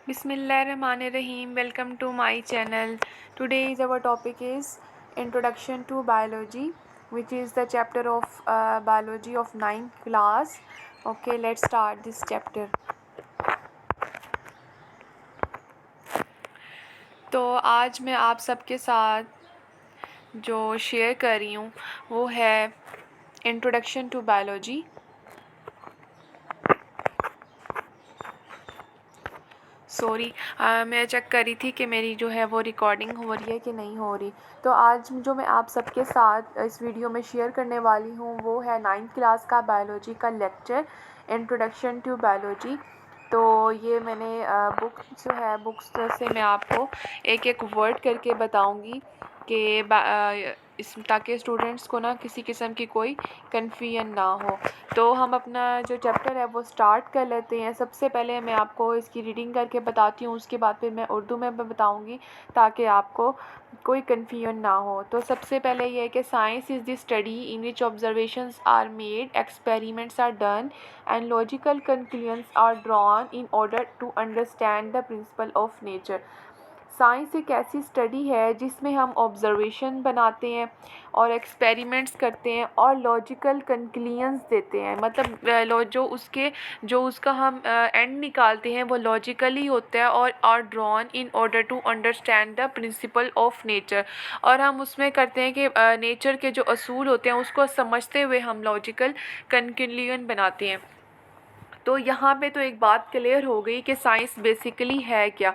Bismillahirrahmanirrahim. Welcome to my channel. Today's our topic is Introduction to Biology, which is the chapter of biology of 9th class. Okay, let's start this chapter. तो आज मैं आप सबके साथ जो share कर रही हूँ वो है इंट्रोडक्शन टू बायोलॉजी। सॉरी, मैं चेक कर रही थी कि मेरी जो है वो रिकॉर्डिंग हो रही है कि नहीं हो रही। तो आज जो मैं आप सबके साथ इस वीडियो में शेयर करने वाली हूँ वो है 9th क्लास का बायोलॉजी का लेक्चर इंट्रोडक्शन टू बायोलॉजी। तो ये मैंने बुक्स जो है बुक्स से मैं आपको एक एक वर्ड करके बताऊँगी कि इस ताकि स्टूडेंट्स को ना किसी किस्म की कोई कन्फ्यूजन ना हो। तो हम अपना जो चैप्टर है वो स्टार्ट कर लेते हैं। सबसे पहले मैं आपको इसकी रीडिंग करके बताती हूँ, उसके बाद फिर मैं उर्दू में बताऊँगी ताकि आपको कोई कन्फ्यूजन ना हो। तो सबसे पहले ये है कि science is the study in which observations are made, experiments are done and logical conclusions are drawn in order to understand the principle of nature. Science एक ऐसी स्टडी है जिसमें हम ऑब्जर्वेशन बनाते हैं और एक्सपेरिमेंट्स करते हैं और लॉजिकल कंक्लूजन्स देते हैं। मतलब जो उसका हम एंड निकालते हैं वो लॉजिकली होता है और drawn in order to understand the principle of nature. और हम उसमें करते हैं कि नेचर के जो असूल होते हैं उसको समझते हुए हम लॉजिकल कंक्लूजन बनाते हैं। तो यहाँ पे तो एक बात क्लियर हो गई कि साइंस बेसिकली है क्या।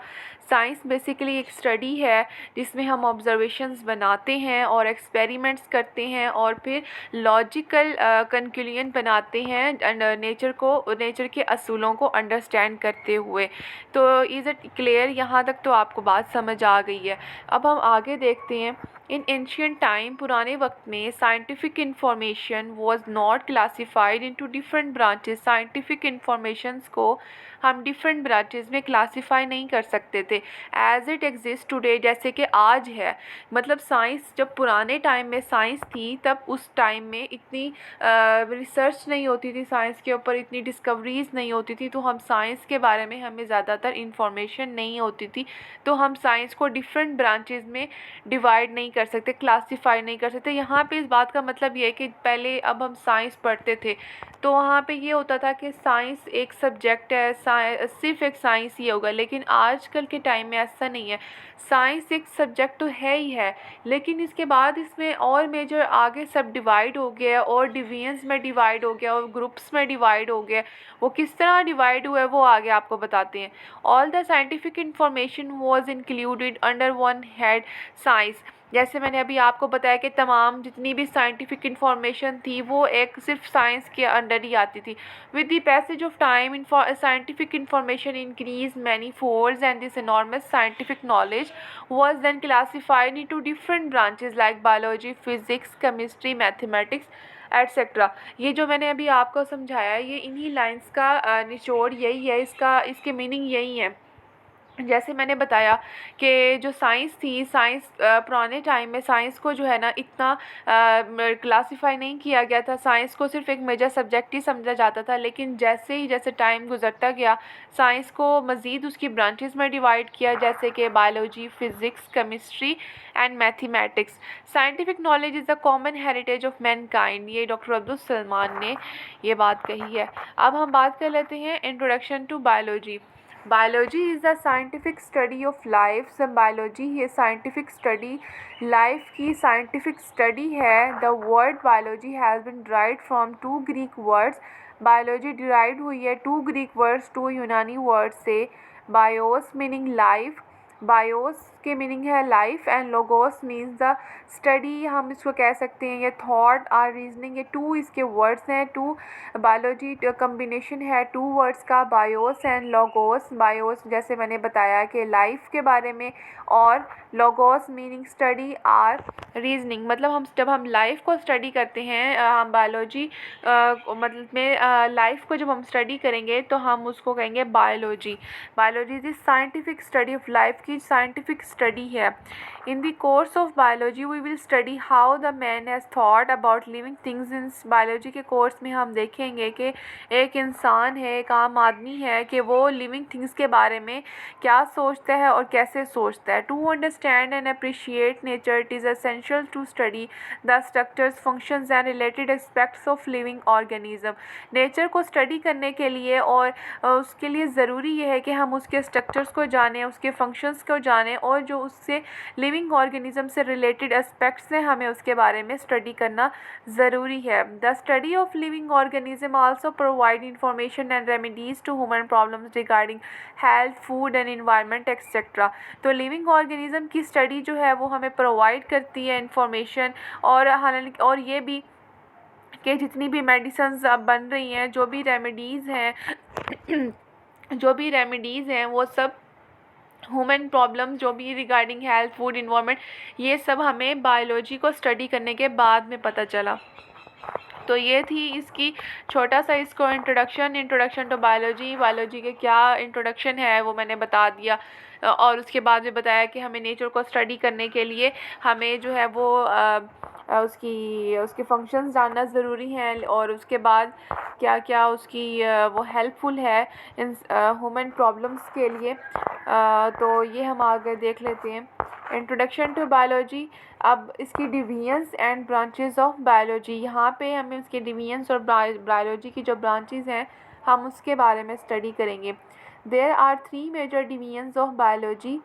साइंस बेसिकली एक स्टडी है जिसमें हम ऑब्जर्वेशंस बनाते हैं और एक्सपेरिमेंट्स करते हैं और फिर लॉजिकल कंक्लूजन बनाते हैं नेचर के असूलों को अंडरस्टैंड करते हुए। तो इज़ इट क्लियर? यहाँ तक तो आपको बात समझ आ गई है। अब हम आगे देखते हैं। इन एंशियंट टाइम, पुराने वक्त में, scientific information was not classified into different branches. Scientific informations को हम डिफरेंट ब्रांचेस में क्लासीफाई नहीं कर सकते थे एज इट एग्जिस्ट टुडे, जैसे कि आज है। मतलब साइंस जब पुराने टाइम में साइंस थी तब उस टाइम में इतनी रिसर्च नहीं होती थी, साइंस के ऊपर इतनी डिस्कवरीज़ नहीं होती थी, तो हम साइंस के बारे में हमें ज़्यादातर इंफॉर्मेशन नहीं होती थी। तो हम साइंस को डिफरेंट ब्रांचेस में डिवाइड नहीं कर सकते, क्लासीफाई नहीं कर सकते। यहाँ पे इस बात का मतलब ये है कि पहले अब हम साइंस पढ़ते थे तो वहाँ पे ये होता था कि साइंस एक सब्जेक्ट है, सिर्फ एक साइंस ही होगा। लेकिन आजकल के टाइम में ऐसा नहीं है। साइंस एक सब्जेक्ट तो है ही है, लेकिन इसके बाद इसमें और मेजर आगे सब डिवाइड हो गया और डिवीजन्स में डिवाइड हो गया और ग्रुप्स में डिवाइड हो गया। वो किस तरह डिवाइड हुआ है वो आगे आपको बताते हैं। All the scientific information was included under one head, science. जैसे मैंने अभी आपको बताया कि तमाम जितनी भी साइंटिफिक इंफॉर्मेशन थी वो एक सिर्फ साइंस के अंडर ही आती थी। With the passage of time scientific information increase many folds and this enormous scientific knowledge was then classified into different branches like biology, physics, chemistry, mathematics etcetera. ये जो मैंने अभी आपको समझाया ये इन्हीं लाइंस का निचोड़ यही है, इसके मीनिंग यही है। जैसे मैंने बताया कि जो साइंस थी, साइंस पुराने टाइम में साइंस को जो है ना इतना क्लासीफाई नहीं किया गया था। साइंस को सिर्फ एक मेजर सब्जेक्ट ही समझा जाता था। लेकिन जैसे टाइम गुजरता गया साइंस को मज़ीद उसकी ब्रांचेस में डिवाइड किया, जैसे कि biology, physics, chemistry and mathematics. Scientific knowledge is the common heritage of Mankind. ये डॉक्टर अब्दुल सलमान ने ये बात कही है। अब हम बात कर लेते हैं introduction to biology. Biology is the scientific study of life. सब बायोलॉजी ये साइंटिफिक स्टडी लाइफ की साइंटिफिक स्टडी है। The word biology has been derived from two Greek words. Biology derive हुई है टू ग्रीक वर्ड्स, टू यूनानी word से। Bios meaning life, bios के meaning है life, and logos means the study, हम इसको कह सकते हैं ये थॉट और रीजनिंग। ये टू इसके वर्ड्स हैं। टू बायोलॉजी कम्बिनेशन है टू वर्ड्स का, बायोस एंड लोगोस। बायोस जैसे मैंने बताया कि लाइफ के बारे में, और logos meaning study or reasoning. मतलब जब हम लाइफ को स्टडी करते हैं, हम बायोलॉजी मतलब में लाइफ को जब हम स्टडी करेंगे तो हम उसको कहेंगे biology. Biology is scientific study of life की साइंटिफिक स्टडी है। In the course of biology we will study how the man has thought about living things. इन बायोलॉजी के कोर्स में हम देखेंगे कि एक इंसान है, एक आम आदमी है, कि वो लिविंग थिंग्स के बारे में क्या सोचता है और कैसे सोचता है। To understand and appreciate nature it is essential to study the structures, functions and related aspects of living organism. Nature को स्टडी करने के लिए और उसके लिए ज़रूरी ये है कि हम उसके स्ट्रक्चर्स को जानें, उसके फंक्शंस को जानें, और जो उससे लिविंग ऑर्गेनिज्म से रिलेटेड एस्पेक्ट्स हैं हमें उसके बारे में स्टडी करना ज़रूरी है। The study of living organism also provide information and remedies to human problems regarding health, food and environment etcetera. तो लिविंग ऑर्गेनिज्म की स्टडी जो है वो हमें प्रोवाइड करती है इंफॉर्मेशन, और ये भी कि जितनी भी मेडिसिन्स अब बन रही हैं, जो भी रेमेडीज़ हैं जो भी रेमेडीज़ हैं वो सब ह्यूमन प्रॉब्लम जो भी रिगार्डिंग हेल्थ, फूड, इन्वायरमेंट, ये सब हमें बायोलॉजी को स्टडी करने के बाद में पता चला। तो ये थी इसकी छोटा सा इसको इंट्रोडक्शन टू बायोलॉजी के क्या इंट्रोडक्शन है वो मैंने बता दिया। और उसके बाद में बताया कि हमें नेचर को स्टडी करने के लिए हमें जो है वो उसके फंक्शंस जानना ज़रूरी हैं, और उसके बाद क्या क्या उसकी वो हेल्पफुल है इन ह्यूमन प्रॉब्लम्स के लिए। तो ये हम आगे देख लेते हैं इंट्रोडक्शन टू बायोलॉजी। अब इसकी divisions and branches of biology, यहाँ पे हमें उसके डिवीजन्स और बायोलॉजी की जो ब्रांचेस हैं हम उसके बारे में स्टडी करेंगे। There are 3 major divisions of biology.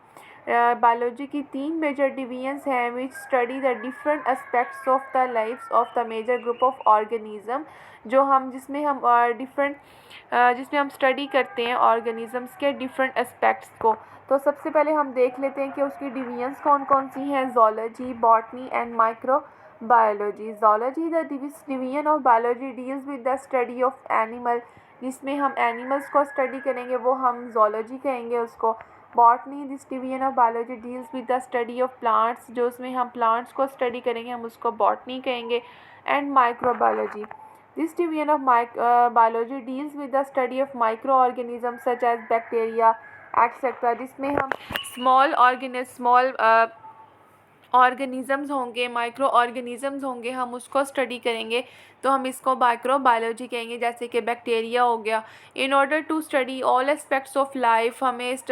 Biology की 3 मेजर डिवीजन्स हैं which study the different aspects of the lifes of the major group of organism, जिसमें हम स्टडी करते हैं ऑर्गेनिजम्स के डिफरेंट एस्पेक्ट्स को। तो सबसे पहले हम देख लेते हैं कि उसकी डिवीजन्स कौन कौन सी हैं। Zoology, botany and microbiology. Zoology the division of biology deals with the study of animal, जिसमें हम एनिमल्स को स्टडी करेंगे वो हम ज़ूलॉजी कहेंगे उसको। Botany this division of biology deals with the study of plants, जो उसमें हम प्लांट्स को स्टडी करेंगे हम उसको बॉटनी कहेंगे। And microbiology this division of biology deals with the study of micro organism such as bacteria etcetera, जिसमें हम स्मॉल ऑर्गेनिज़म्स होंगे, माइक्रो ऑर्गेनिज़म्स होंगे, हम उसको स्टडी करेंगे तो हम इसको माइक्रोबायोलॉजी कहेंगे, जैसे कि बैक्टीरिया हो गया। In order to study all aspects of life, हमें इस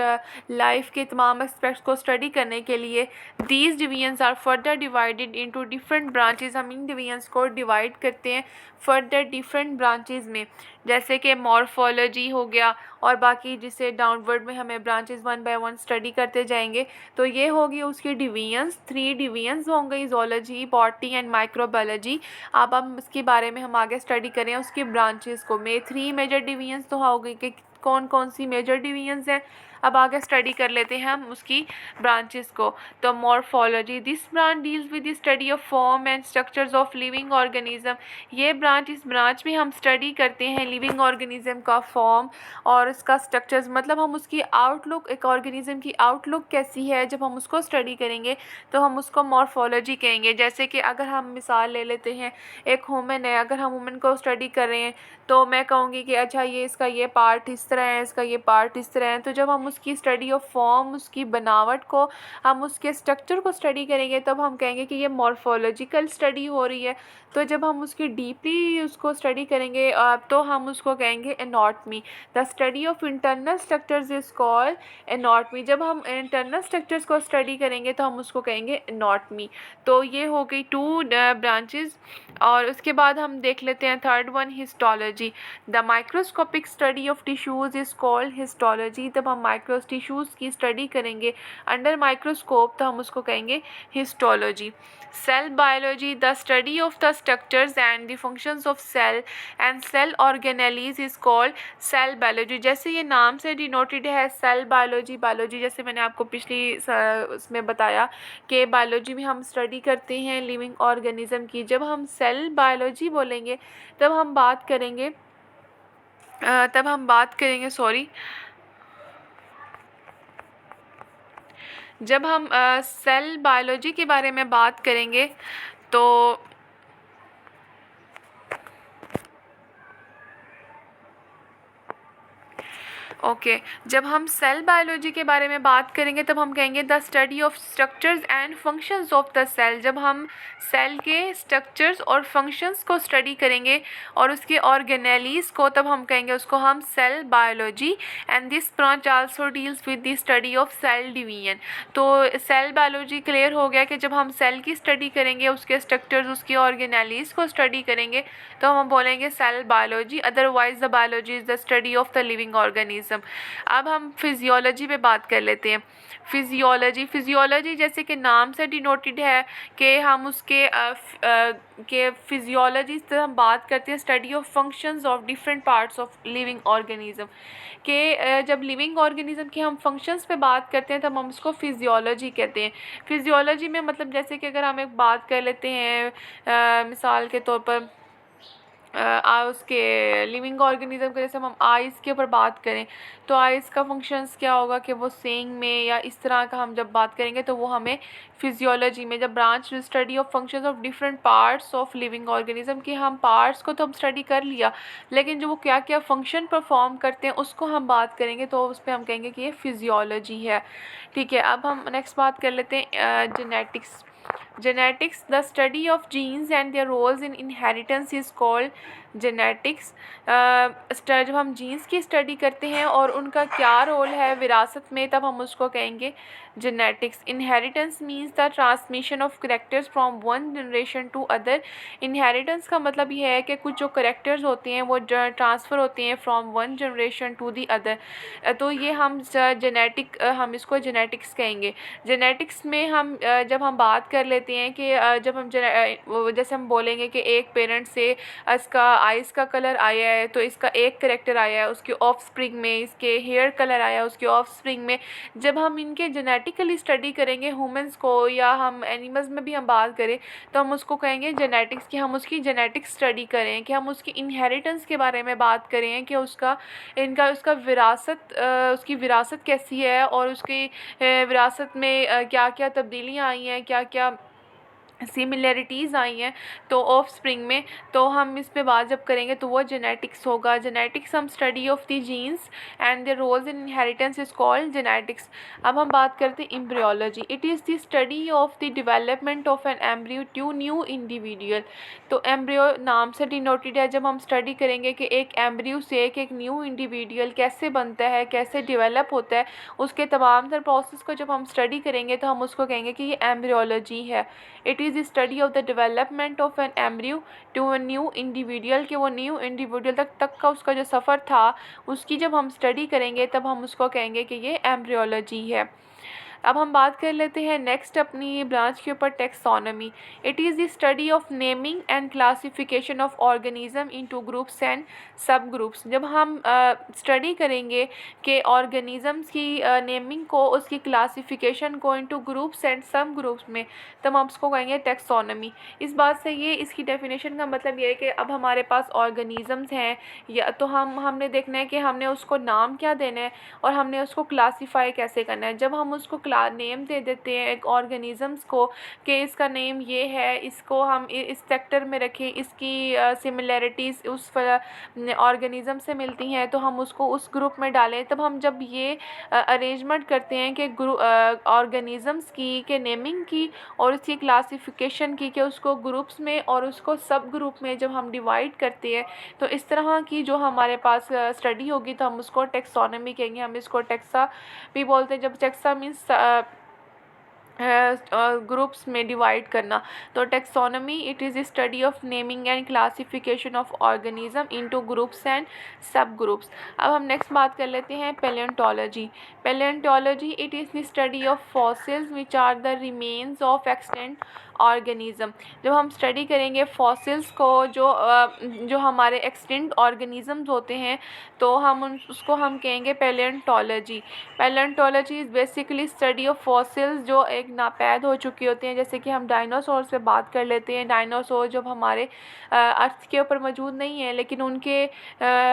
लाइफ के तमाम एस्पेक्ट्स को स्टडी करने के लिए these divisions are further divided into different branches, हम इन डिवीजन्स को डिवाइड करते हैं फर्दर डिफरेंट ब्रांचेस में, जैसे कि मॉर्फोलॉजी हो गया, और बाकी जिसे डाउनवर्ड में हमें ब्रांचेस 1 बाय 1 स्टडी करते जाएंगे। तो ये होगी उसकी डिवीजन्स, 3 डिवीजन्स होंगी, ज़ूलॉजी, बॉटनी एंड माइक्रोबायोलॉजी। अब हम इसके बारे में हम आगे स्टडी करें उसकी ब्रांचेस को। 3 मेजर डिवीजन्स तो हो गई कि कौन कौन सी मेजर डिवीजन्स हैं। अब आगे स्टडी कर लेते हैं हम उसकी ब्रांचेस को। तो morphology this branch deals with the study of form and structures of living organism. ये ब्रांच, इस ब्रांच में हम स्टडी करते हैं लिविंग ऑर्गेनिज्म का फॉर्म और उसका स्ट्रक्चर्स, मतलब हम उसकी आउटलुक, एक ऑर्गेनिज्म की आउटलुक कैसी है, जब हम उसको स्टडी करेंगे तो हम उसको मॉर्फोलॉजी कहेंगे। जैसे कि अगर हम मिसाल ले लेते हैं, एक ह्यूमन है, अगर हम ह्यूमन को स्टडी कर रहे हैं तो मैं कहूँगी कि अच्छा ये इसका ये पार्ट इस तरह है, इसका ये पार्ट इस तरह है। तो जब हम उसकी स्टडी ऑफ फॉर्म, उसकी बनावट को, हम उसके स्ट्रक्चर को स्टडी करेंगे तब हम कहेंगे कि ये मॉर्फोलॉजिकल स्टडी हो रही है। तो जब हम उसकी डीपली उसको स्टडी करेंगे तो हम उसको कहेंगे anatomy. The study of internal structures is called anatomy. जब हम इंटरनल स्ट्रक्चर्स को स्टडी करेंगे तो हम उसको कहेंगे एनाटॉमी। तो ये हो गई 2 ब्रांचेस। और उसके बाद हम देख लेते हैं third one, histology. The microscopic study of tissues is called histology. जब हम माइक्रो टिश्यूज़ की स्टडी करेंगे अंडर माइक्रोस्कोप तो हम उसको कहेंगे histology. Cell biology the study of the structures and the functions of cell and cell organelles is called cell biology. जैसे ये नाम से डिनोटेड है सेल बायोलॉजी, बायोलॉजी जैसे मैंने आपको पिछली उसमें बताया कि बायोलॉजी में हम स्टडी करते हैं लिविंग ऑर्गेनिज्म की। जब हम सेल बायोलॉजी बोलेंगे तब हम बात करेंगे जब हम सेल बायोलॉजी के बारे में बात करेंगे तो ओके जब हम सेल बायोलॉजी के बारे में बात करेंगे तब हम कहेंगे the study of structures and functions of the cell. जब हम सेल के स्ट्रक्चर्स और फंक्शंस को स्टडी करेंगे और उसके ऑर्गेनेलीज को, तब हम कहेंगे उसको हम cell biology. And this branch also deals with the study of cell division. तो सेल बायोलॉजी क्लियर हो गया कि जब हम सेल की स्टडी करेंगे, उसके स्ट्रक्चर्स, उसके ऑर्गेनेलीज को स्टडी करेंगे, तो हम बोलेंगे cell biology. Otherwise the biology is the study of the living organism. अब हम फिजियोलॉजी पे बात कर लेते हैं। फिजियोलॉजी जैसे कि नाम से डिनोटेड है कि हम उसके के फिजियोलॉजी से हम बात करते हैं study of functions of different parts of living organism के। जब लिविंग ऑर्गेनिज्म के हम फंक्शंस पे बात करते हैं तब हम उसको फिजियोलॉजी कहते हैं। फिजियोलॉजी में मतलब जैसे कि अगर हम एक बात कर लेते हैं मिसाल के तौर पर उसके लिविंग ऑर्गेनिज्म के, जैसे हम आइज़ के ऊपर बात करें तो आइज़ का फंक्शंस क्या होगा कि वो सेइंग में या इस तरह का हम जब बात करेंगे तो वो हमें फिजियोलॉजी में, जब branch study of functions of different parts of living organism के, हम पार्ट्स को तो हम स्टडी कर लिया लेकिन जो वो क्या क्या फंक्शन परफॉर्म करते हैं उसको हम बात करेंगे तो उस पर हम कहेंगे कि ये फिजियोलॉजी है। ठीक है, अब हम नेक्स्ट बात कर लेते हैं genetics. Genetics, the study of genes and their roles in inheritance is called genetics। जब हम जीन्स की स्टडी करते हैं और उनका क्या रोल है विरासत में तब हम उसको कहेंगे genetics. Inheritance means the transmission of characters from one generation to other. Inheritance का मतलब ये है कि कुछ जो करेक्टर्स होते हैं वो ट्रांसफ़र होते हैं from one generation to the other. तो ये हम हम इसको जेनेटिक्स कहेंगे। जेनेटिक्स में हम जब हम बात कर लेते हैं कि जब हम जैसे हम बोलेंगे कि एक पेरेंट से इसका आइज़ का कलर आया है तो इसका एक करेक्टर आया है, उसके ऑफस्प्रिंग में इसके हेयर कलर आया है उसके ऑफस्प्रिंग में। जब हम इनके जेनेटिकली स्टडी करेंगे ह्यूमंस को या हम एनिमल्स में भी हम बात करें तो हम उसको कहेंगे जेनेटिक्स, कि हम उसकी जेनेटिक्स स्टडी करें, कि हम उसकी इनहेरिटेंस के बारे में बात करें कि उसका विरासत, उसकी विरासत कैसी है और उसकी विरासत में क्या क्या तब्दीलियाँ आई हैं, क्या क्या सिमिलैरिटीज़ आई हैं तो ऑफ स्प्रिंग में। तो हम इस पे बात जब करेंगे तो वो जेनेटिक्स होगा। जेनेटिक्स हम study of the genes and the roles in inheritance is called genetics. अब हम बात करते हैं embryology. It is the study of the development of an embryo to new individual. तो एम्ब्रियो नाम से डिनोटेड है। जब हम स्टडी करेंगे कि एक एम्ब्रियो से एक न्यू इंडिविजुअल कैसे बनता है, कैसे डेवलप होता है, उसके तमाम तर प्रोसेस को जब हम स्टडी करेंगे तो हम उसको कहेंगे कि ये एम्ब्रियोलॉजी है। It is the study of the development of an embryo to a new individual, कि वो न्यू इंडिविजुअल तक का उसका जो सफ़र था उसकी जब हम स्टडी करेंगे तब हम उसको कहेंगे कि ये एम्ब्रियोलॉजी है। अब हम बात कर लेते हैं नेक्स्ट अपनी ब्रांच के ऊपर, taxonomy. It is the study of naming and classification of organism into groups and sub groups. जब हम स्टडी करेंगे कि ऑर्गेनिजम्स की नेमिंग को, उसकी क्लासिफिकेशन को into groups and sub groups में, तब हम उसको कहेंगे टेक्सोनॉमी। इस बात से ये इसकी डेफिनेशन का मतलब ये है कि अब हमारे पास ऑर्गेनिजम्स हैं या तो हमने देखना है कि हमने उसको नाम क्या देना है और हमने उसको क्लासीफाई कैसे करना है। जब हम उसको नेम दे देते हैं एक ऑर्गेनिजम्स को कि इसका नेम ये है, इसको हम इस सेक्टर में रखें, इसकी सिमिलैरिटीज़ उस ऑर्गेनिज़म से मिलती हैं तो हम उसको उस ग्रुप में डालें। तब हम जब ये अरेंजमेंट करते हैं कि ऑर्गेनिजम्स की, के नेमिंग की और उसकी क्लासिफिकेशन की, कि उसको ग्रुप्स में और उसको सब ग्रुप में जब हम डिवाइड करते हैं तो इस तरह की जो हमारे पास स्टडी होगी तो हम उसको टेक्सोनॉमी कहेंगे। हम इसको टेक्सा भी बोलते हैं। जब टेक्सा मीन्स ग्रुप्स में डिवाइड करना, तो taxonomy it is study of naming and classification of organism into groups and sub groups. अब हम नेक्स्ट बात कर लेते हैं palaeontology. Palaeontology it is the study of fossils which are the remains of extant organism. जब हम study करेंगे fossils को, जो हमारे एक्सटेंट ऑर्गेनिजम्स होते हैं तो उसको हम कहेंगे palaeontology. Palaeontology is basically study of fossils जो एक नापैद हो चुकी होती हैं। जैसे कि हम डायनासोर से बात कर लेते हैं। डायनासोर जब हमारे अर्थ के ऊपर मौजूद नहीं है लेकिन उनके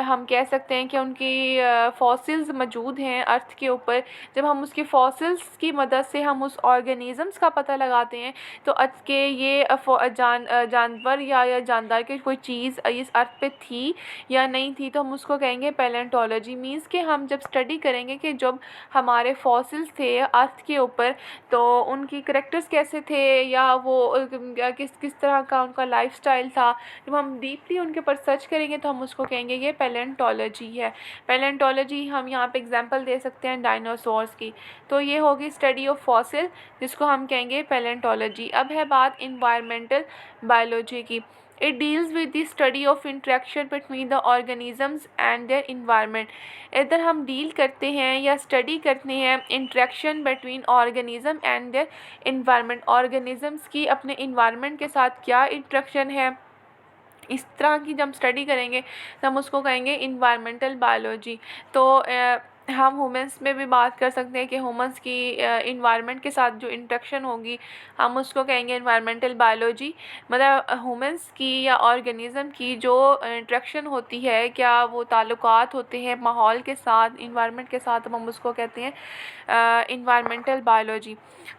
हम कह सकते हैं कि उनकी फॉसिल्स मौजूद हैं अर्थ के ऊपर। जब हम उसकी फॉसिल्स की मदद से हम उस ऑर्गेनिजम्स का पता लगाते हैं तो अर्थ के ये जानवर या जानदार के कोई चीज़ इस अर्थ पे थी या नहीं थी, तो हम उसको कहेंगे पैलेंटोलॉजी। मीन्स कि हम जब स्टडी करेंगे कि जब हमारे फॉसिल्स थे अर्थ के ऊपर, तो उनकी करैक्टर्स कैसे थे या वो किस किस तरह का उनका लाइफस्टाइल था, जब हम डीपली उनके ऊपर सर्च करेंगे तो हम उसको कहेंगे ये पैलेंटोलॉजी है। पैलेंटोलॉजी हम यहाँ पे एग्जांपल दे सकते हैं डायनासोर्स की। तो ये होगी स्टडी ऑफ फॉसिल, जिसको हम कहेंगे पैलेंटोलॉजी। अब है बात इन्वायरमेंटल बायोलॉजी की। It deals with the study of interaction between the organisms and their environment। इधर हम डील करते हैं या स्टडी करते हैं interaction between organism and their environment. Organisms की अपने इन्वायरमेंट के साथ क्या इंट्रैक्शन है, इस तरह की जब हम स्टडी करेंगे तो हम उसको कहेंगे इन्वायरमेंटल बायोलॉजी। तो हम ह्यूमंस में भी बात कर सकते हैं कि ह्यूमंस की इन्वायरमेंट के साथ जो इंट्रैक्शन होगी हम उसको कहेंगे इन्वायरमेंटल बायोलॉजी। मतलब ह्यूमंस की या ऑर्गेनिज्म की जो इंट्रैक्शन होती है, क्या वो ताल्लुकात होते हैं माहौल के साथ, इन्वायरमेंट के साथ, हम उसको कहते हैं इन्वायरमेंटल बायोलॉजी।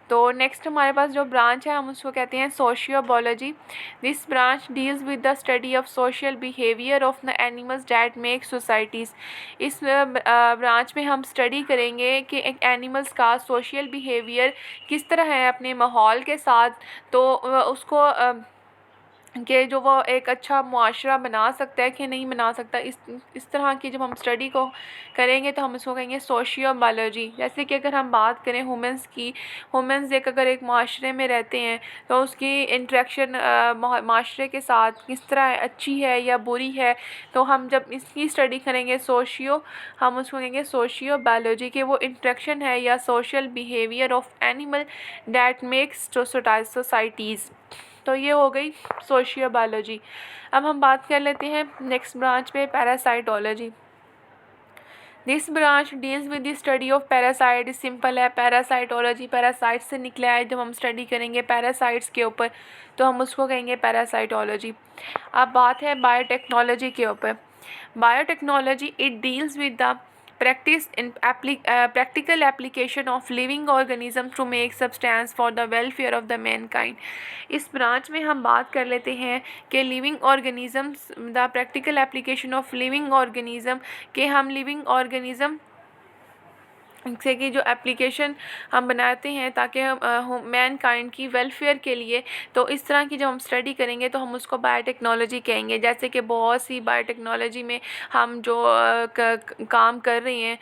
तो नेक्स्ट हमारे पास जो ब्रांच है हम उसको कहते हैं sociobiology. This branch deals with the study of social behaviour of the animals that make societies. इस ब्रांच में हम स्टडी करेंगे कि एक एनिमल्स का सोशल बिहेवियर किस तरह है अपने माहौल के साथ, तो उसको कि जो वो एक अच्छा मुआशरा बना सकता है कि नहीं बना सकता। इस तरह की जब हम स्टडी को करेंगे तो हम इसको कहेंगे सोशियोबायोलॉजी। जैसे कि अगर हम बात करें ह्यूमंस की, ह्यूमंस अगर एक माशरे में रहते हैं तो उसकी इंट्रैक्शन माशरे के साथ किस तरह अच्छी है या बुरी है, तो हम जब इसकी स्टडी करेंगे हम उसको कहेंगे सोशियोबायोलॉजी कि वो इंट्रैक्शन है या social behaviour of animal that makes societies. तो ये हो गई सोशियोबायोलॉजी। अब हम बात कर लेते हैं नेक्स्ट ब्रांच पे parasitology. This branch deals with the study of parasite. Simple है, पैरासाइटोलॉजी पैरासाइट से निकला है। जब हम स्टडी करेंगे पैरासाइट्स के ऊपर तो हम उसको कहेंगे पैरासाइटोलॉजी। अब बात है बायोटेक्नोलॉजी के ऊपर। Biotechnology it deals with the practical application of living organisms to make substance for the welfare of the mankind। इस ब्रांच में हम बात कर लेते हैं कि living organisms, the practical application of living organism, कि हम लिविंग ऑर्गेनिज्म से की जो एप्लीकेशन हम बनाते हैं ताकि मैन काइंड की वेलफेयर के लिए, तो इस तरह की जब हम स्टडी करेंगे तो हम उसको बायोटेक्नोलॉजी कहेंगे। जैसे कि बहुत सी बायोटेक्नोलॉजी में हम जो काम कर रहे हैं,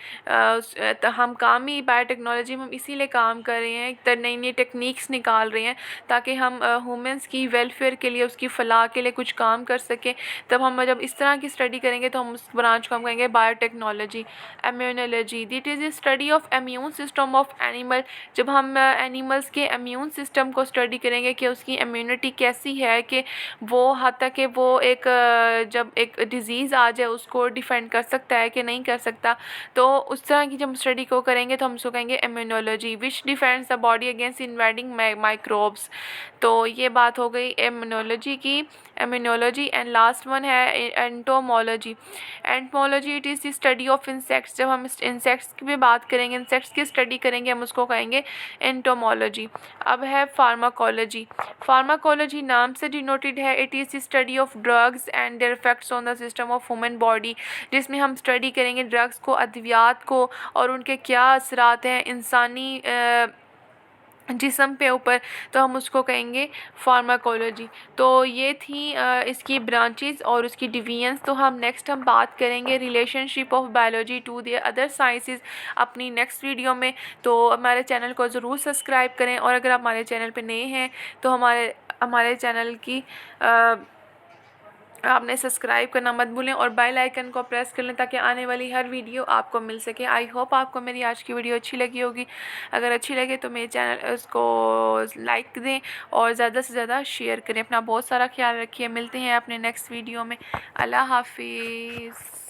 तो हम काम ही बायोटेक्नोलॉजी में हम इसीलिए काम कर रहे हैं, तो नई नई टेक्निक्स निकाल रहे हैं ताकि हम ह्यूमंस की वेलफेयर के लिए, उसकी फलाह के लिए कुछ काम कर सकें। तब हम जब इस तरह की स्टडी करेंगे तो हम उस ब्रांच को हम कहेंगे biotechnology. Immunology, that is a study of immune system of animal. जब हम एनिमल्स के इम्यून सिस्टम को स्टडी करेंगे कि उसकी इम्यूनिटी कैसी है, कि वो हद तक कि वो एक जब एक डिज़ीज़ आ जाए उसको डिफेंड कर सकता है कि नहीं कर सकता, तो उस तरह की जब स्टडी को करेंगे तो हम उसको कहेंगे immunology. Which defends the body against invading microbes. तो ये बात हो गई इम्यूनोलॉजी की, इम्यूनोलॉजी। एंड लास्ट वन है entomology. Entomology it is the study of insects. जब हम इंसेक्ट्स की भी बात करेंगे, इंसेक्ट्स की स्टडी करेंगे, हम उसको कहेंगे एंटोमोलॉजी। अब है फार्माकोलॉजी। फार्माकोलॉजी नाम से डिनोटेड है, it is the study of drugs and there effects on the system of human body. जिसमें हम स्टडी करेंगे ड्रग्स को, अद्वियात को, और उनके क्या असरात हैं इंसानी जिस्म पे ऊपर, तो हम उसको कहेंगे फार्माकोलॉजी। तो ये थी इसकी ब्रांचेस और उसकी डिवीजन्स। तो हम बात करेंगे relationship of biology to the other sciences अपनी नेक्स्ट वीडियो में। तो हमारे चैनल को ज़रूर सब्सक्राइब करें, और अगर आप हमारे चैनल पे नए हैं तो हमारे चैनल की आपने सब्सक्राइब करना मत भूलें और बेल आइकन को प्रेस कर लें ताकि आने वाली हर वीडियो आपको मिल सके। आई होप आपको मेरी आज की वीडियो अच्छी लगी होगी। अगर अच्छी लगे तो मेरे चैनल उसको लाइक दें और ज़्यादा से ज़्यादा शेयर करें। अपना बहुत सारा ख्याल रखिए। मिलते हैं अपने नेक्स्ट वीडियो में। अल्लाह हाफिज़।